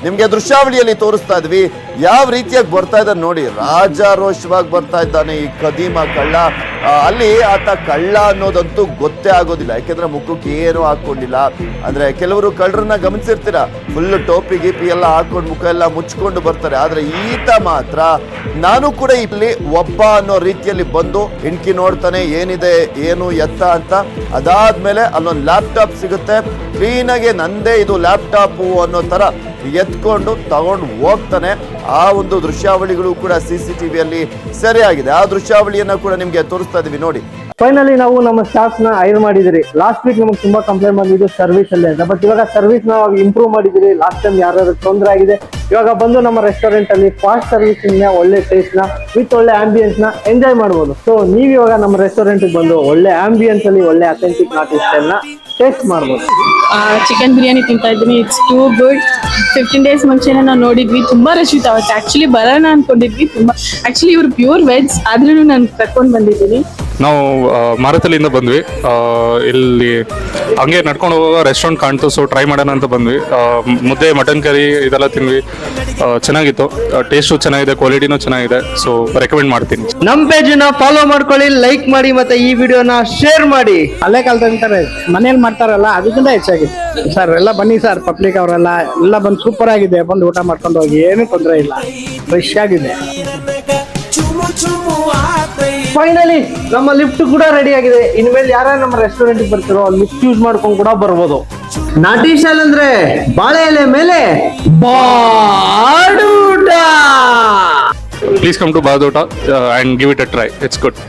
ನಿಮ್ಗೆ ದೃಶ್ಯಾವಳಿಯಲ್ಲಿ ತೋರಿಸ್ತಾ ಇದ್ವಿ ಯಾವ ರೀತಿಯಾಗಿ ಬರ್ತಾ ಇದ್ದಾನೆ ನೋಡಿ. ರಾಜಾರೋಷವಾಗಿ ಬರ್ತಾ ಇದ್ದಾನೆ ಈ ಕದೀಮ ಕಳ್ಳ. ಅಲ್ಲಿ ಆತ ಕಳ್ಳ ಅನ್ನೋದಂತೂ ಗೊತ್ತೇ ಆಗೋದಿಲ್ಲ, ಯಾಕೆಂದ್ರೆ ಮುಖಕ್ಕೆ ಏನು ಹಾಕೊಂಡಿಲ್ಲ. ಅಂದ್ರೆ ಕೆಲವರು ಕಳ್ಳರನ್ನ ಗಮನಿಸಿರ್ತೀರ, ಫುಲ್ ಟೋಪಿ ಗೀಪಿ ಎಲ್ಲ ಹಾಕೊಂಡು ಮುಖ ಎಲ್ಲ ಮುಚ್ಕೊಂಡು ಬರ್ತಾರೆ. ಆದ್ರೆ ಈತ ಮಾತ್ರ ನಾನು ಕೂಡ ಇಲ್ಲಿ ಒಬ್ಬ ಅನ್ನೋ ರೀತಿಯಲ್ಲಿ ಬಂದು ಇಣ್ಕಿ ನೋಡ್ತಾನೆ, ಏನಿದೆ ಏನು ಎತ್ತ ಅಂತ. ಅದಾದ್ಮೇಲೆ ಅಲ್ಲೊಂದು ಲ್ಯಾಪ್ಟಾಪ್ ಸಿಗುತ್ತೆ, ಕ್ಲೀನಾಗೆ ನಂದೇ ಇದು ಲ್ಯಾಪ್ಟಾಪ್ ಅನ್ನೋ ತರ ಎತ್ಕೊಂಡು ತಗೊಂಡು ಹೋಗ್ತಾನೆ. ಆ ಒಂದು ದೃಶ್ಯಾವಳಿಗಳು ಕೂಡ CCTVಯಲ್ಲಿ ಸೆರೆಯಾಗಿದೆ. ಆ ದೃಶ್ಯಾವಳಿಯನ್ನ ಕೂಡ ನಿಮ್ಗೆ ತೋರಿಸ್ತಾ ಇದೀವಿ ನೋಡಿ. ಫೈನಲಿ ನಾವು ನಮ್ಮ ಸ್ಟಾಫ್ ನ ಹೈರ್ ಮಾಡಿದಿರಿ. ಲಾಸ್ಟ್ ವೀಕ್ ನಮಗೆ ತುಂಬಾ ಕಂಪ್ಲೇಂಟ್ ಬಂದಿದ್ದು ಸರ್ವಿಸ್ ಅಲ್ಲಿ ಅಂತ, ಬಟ್ ಇವಾಗ ಸರ್ವಿಸ್ ನಾವು ಇಂಪ್ರೂವ್ ಮಾಡಿದಿರಿ. ಲಾಸ್ಟ್ ಟೈಮ್ ಯಾರು ತೊಂದರೆ ಆಗಿದೆ, ಇವಾಗ ಬಂದು ನಮ್ಮ ರೆಸ್ಟೋರೆಂಟ್ ಅಲ್ಲಿ ಫಾಸ್ಟ್ ಸರ್ವಿಸ್ ಒಳ್ಳೆ ಟೇಸ್ಟ್ ನ ವಿತ್ ಒಳ್ಳೆ ಆಂಬಿಯನ್ಸ್ ನ ಎಂಜಾಯ್ ಮಾಡಬಹುದು. ಸೊ ನೀವು ಇವಾಗ ನಮ್ಮ ರೆಸ್ಟೋರೆಂಟ್ ಬಂದು ಒಳ್ಳೆ ಆಂಬಿಯನ್ಸ್ ಅಲ್ಲಿ ಒಳ್ಳೆ ಅಥೆಂಟಿಕ್ ನಾಟಿ ಸ್ಟೈಲ್ ನ ಟೇಸ್ಟ್ ಮಾಡಬಹುದು. ಚಿಕನ್ ಬಿರಿಯಾನಿ ತಿಂತಾ ಇದ್ದೀನಿ, ಇಟ್ಸ್ ಟೂ ಗುಡ್. 15 days ಮುಂಚೆನೆ ನಾವು ನೋಡಿದ್ವಿ, ತುಂಬಾ ರಶ್ ಇತ್ತು ಅವತ್ತು. ಆಕ್ಚುಲಿ ಬರೋಣ ಅನ್ಕೊಂಡಿದ್ವಿ, ತುಂಬಾ ಆಕ್ಚುಲಿ ಇವ್ರು ಪ್ಯೂರ್ ವೆಜ್ ಆದ್ರೂ ನಾನು ಕರ್ಕೊಂಡು ಬಂದಿದ್ದೀನಿ. ನಾವು ಮಾರುತಲ್ಲಿಂದ ಬಂದ್ವಿ. ಇಲ್ಲಿ ಹಂಗೆ ನಡ್ಕೊಂಡು ಹೋಗುವಾಗ ರೆಸ್ಟೋರೆಂಟ್ ಕಾಣ್ತು, ಸೊ ಟ್ರೈ ಮಾಡೋಣ ಅಂತ ಬಂದ್ವಿ. ಮುದ್ದೆ, ಮಟನ್ ಕರಿ ಇದೆಲ್ಲ ತಿಂದ್ವಿ, ಚೆನ್ನಾಗಿತ್ತು. ಟೇಸ್ಟು ಚೆನ್ನಾಗಿದೆ, ಕ್ವಾಲಿಟಿನೂ ಚೆನ್ನಾಗಿದೆ, ಸೊ ರೆಕಮೆಂಡ್ ಮಾಡ್ತೀನಿ. ನಮ್ಮ ಪೇಜ್ ನ ಫಾಲೋ ಮಾಡ್ಕೊಳ್ಳಿ, ಲೈಕ್ ಮಾಡಿ, ಮತ್ತೆ ಈ ವಿಡಿಯೋನ ಶೇರ್ ಮಾಡಿ. ಹಳೆ ಕಾಲದ ಅಂತಾರೆ ಮನೇಲಿ ಮಾಡ್ತಾರಲ್ಲ ಅದಕ್ಕಿಂತ ಹೆಚ್ಚಾಗಿ ಸರ್ ಎಲ್ಲ ಬನ್ನಿ ಸರ್. ಪಬ್ಲಿಕ್ ಅವರೆಲ್ಲ ಎಲ್ಲ ಬಂದು ಸೂಪರ್ ಆಗಿದೆ, ಬಂದು ಊಟ ಮಾಡ್ಕೊಂಡು ಹೋಗಿ, ಏನು ತೊಂದರೆ ಇಲ್ಲ, ಫ್ರೆಶ್ ಆಗಿದೆ. ಫೈನಲಿ ನಮ್ಮ ಲಿಫ್ಟ್ ಕೂಡ ರೆಡಿ ಆಗಿದೆ. ಇನ್ಮೇಲೆ ಯಾರ ನಮ್ಮ ರೆಸ್ಟೋರೆಂಟ್ ಬರ್ತಿರೋ ಲಿಫ್ಟ್ ಯೂಸ್ ಮಾಡ್ಕೊಂಡು ಕೂಡ ಬರ್ಬೋದು. ನಾಟಿ ಸ್ಟೈಲ್ ಅಂದ್ರೆ ಬಾಳೆ ಎಲೆ ಮೇಲೆ ಬಾಡೂಟ. Please come to Badoota and give it a try, it's good.